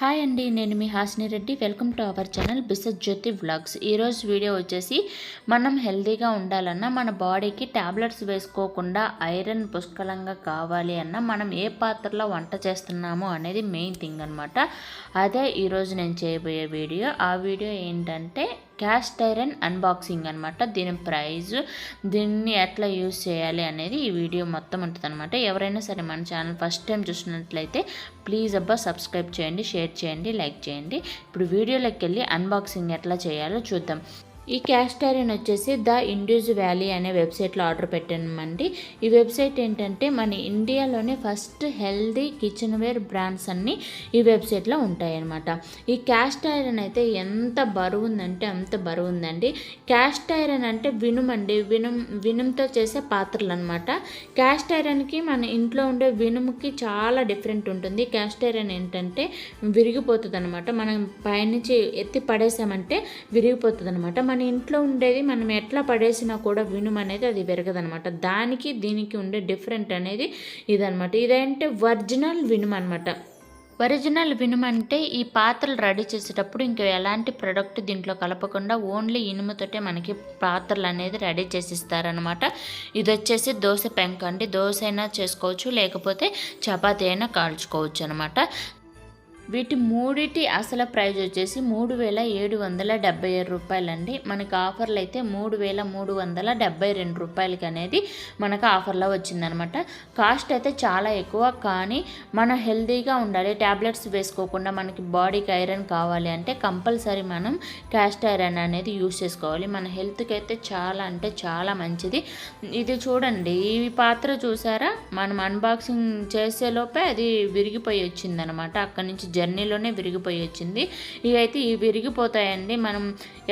Hi అండి, నేను మీ Hasini Reddy. Welcome to our channel బిసెస్ జ్యోతి వ్లాగ్స్. ఈరోజు వీడియో వచ్చేసి మనం హెల్తీగా ఉండాలన్నా, మన బాడీకి టాబ్లెట్స్ వేసుకోకుండా ఐరన్ పుష్కలంగా కావాలి అన్నా మనం ఏ పాత్రలో వంట చేస్తున్నాము అనేది మెయిన్ థింగ్ అనమాట. అదే ఈరోజు నేను చేయబోయే వీడియో. ఆ వీడియో ఏంటంటే క్యాస్ట్ ఐరన్ అన్బాక్సింగ్ అనమాట. దీని ప్రైజ్, దీన్ని ఎట్లా యూజ్ చేయాలి అనేది ఈ వీడియో మొత్తం ఉంటుంది అనమాట. ఎవరైనా సరే మన ఛానల్ ఫస్ట్ టైం చూసినట్లయితే ప్లీజ్ సబ్స్క్రైబ్ చేయండి, షేర్ చేయండి, లైక్ చేయండి. ఇప్పుడు వీడియోలోకి వెళ్ళి అన్బాక్సింగ్ ఎట్లా చేయాలో చూద్దాం. ఈ క్యాస్ట్ ఐరన్ వచ్చేసి ద ఇండ్యూస్ వ్యాలీ అనే వెబ్సైట్లో ఆర్డర్ పెట్టామండి. ఈ వెబ్సైట్ ఏంటంటే మన ఇండియాలోనే first healthy kitchen ware brands అన్నీ ఈ వెబ్సైట్లో ఉంటాయన్నమాట. ఈ క్యాస్ట్ ఐరన్ అయితే ఎంత బరువు ఉందంటే అంత బరువు ఉందండి. క్యాస్ట్ ఐరన్ అంటే వినుమండి, వినుముతో చేసే పాత్రలు అనమాట. క్యాస్ట్ ఐరన్కి మన ఇంట్లో ఉండే వినుముకి చాలా డిఫరెంట్ ఉంటుంది. క్యాస్ట్ ఐరన్ ఏంటంటే విరిగిపోతుంది అనమాట. మనం పైనుంచి ఎత్తి పడేసామంటే విరిగిపోతుంది అనమాట. మన ఇంట్లో ఉండేది మనం ఎట్లా పడేసినా కూడా వినుము అనేది అది విరగదనమాట. దానికి దీనికి ఉండే డిఫరెంట్ అనేది ఇదనమాట. ఇదంటే ఒరిజినల్ వినుము అనమాట. ఒరిజినల్ వినుము అంటే ఈ పాత్రలు రెడీ చేసేటప్పుడు ఇంకా ఎలాంటి ప్రొడక్ట్ దీంట్లో కలపకుండా ఓన్లీ ఇనుముతోటే మనకి పాత్రలు అనేది రెడీ చేసిస్తారనమాట. ఇది వచ్చేసి దోశ పెంక అండి. దోశ అయినా చేసుకోవచ్చు, లేకపోతే చపాతీ అయినా కాల్చుకోవచ్చు అనమాట. వీటి మూడిటి అసలు ప్రైజ్ వచ్చేసి 3,777 రూపాయలండి. మనకు ఆఫర్లు అయితే 3,372 రూపాయలకి అనేది మనకు ఆఫర్లో వచ్చిందనమాట. కాస్ట్ అయితే చాలా ఎక్కువ, కానీ మనం హెల్తీగా ఉండాలి, ట్యాబ్లెట్స్ వేసుకోకుండా మనకి బాడీకి ఐరన్ కావాలి అంటే కంపల్సరీ మనం క్యాస్ట్ ఐరన్ అనేది యూస్ చేసుకోవాలి. మన హెల్త్కి అయితే చాలా అంటే చాలా మంచిది. ఇది చూడండి, ఈ పాత్ర చూసారా, మనం అన్బాక్సింగ్ చేసేలోపే అది విరిగిపోయి వచ్చిందనమాట. అక్కడి నుంచి జర్నీలోనే విరిగిపోయి వచ్చింది. ఇవైతే ఇవి విరిగిపోతాయండి. మనం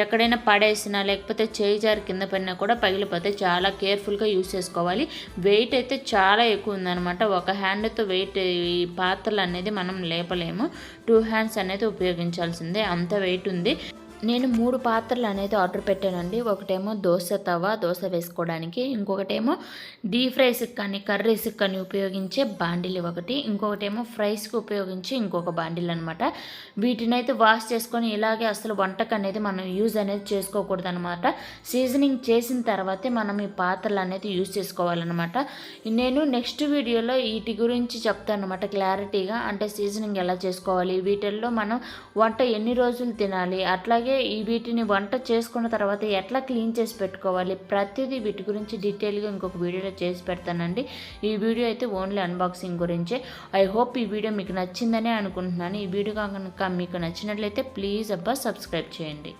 ఎక్కడైనా పడేసినా లేకపోతే చేయి జారి కింద పడినా కూడా పగిలిపోతాయి. చాలా కేర్ఫుల్గా యూస్ చేసుకోవాలి. వెయిట్ అయితే చాలా ఎక్కువ ఉందన్నమాట. ఒక హ్యాండ్తో వెయిట్ ఈ పాత్రలు అనేది మనం లేపలేము. 2 హ్యాండ్స్ అనేది ఉపయోగించాల్సిందే, అంత వెయిట్ ఉంది. నేను 3 పాత్రలు అనేది ఆర్డర్ పెట్టానండి. ఒకటేమో దోశ తవా, దోశ వేసుకోవడానికి. ఇంకొకటేమో డీప్ ఫ్రైస్కి కానీ కర్రీస్కి కానీ ఉపయోగించే బాండిల్ ఒకటి. ఇంకొకటేమో ఫ్రైస్కి ఉపయోగించి ఇంకొక బాండిల్ అనమాట. వీటిని అయితే వాష్ చేసుకొని ఇలాగే అసలు వంటకు అనేది మనం యూజ్ అనేది చేసుకోకూడదు అనమాట. సీజనింగ్ చేసిన తర్వాతే మనం ఈ పాత్రలు అనేది యూజ్ చేసుకోవాలన్నమాట. నేను నెక్స్ట్ వీడియోలో వీటి గురించి చెప్తాను అనమాట క్లారిటీగా. అంటే సీజనింగ్ ఎలా చేసుకోవాలి, వీటిల్లో మనం వంట ఎన్ని రోజులు తినాలి, అట్లాగే వీటిని వంట చేసుకున్న తర్వాత ఎట్లా క్లీన్ చేసి పెట్టుకోవాలి, ప్రతిదీ వీటి గురించి డీటెయిల్గా ఇంకొక వీడియోలో చేసి పెడతానండి. ఈ వీడియో అయితే ఓన్లీ అన్బాక్సింగ్ గురించే. ఐ హోప్ ఈ వీడియో మీకు నచ్చిందనే అనుకుంటున్నాను. ఈ వీడియో కనుక మీకు నచ్చినట్లయితే ప్లీజ్ సబ్స్క్రైబ్ చేయండి.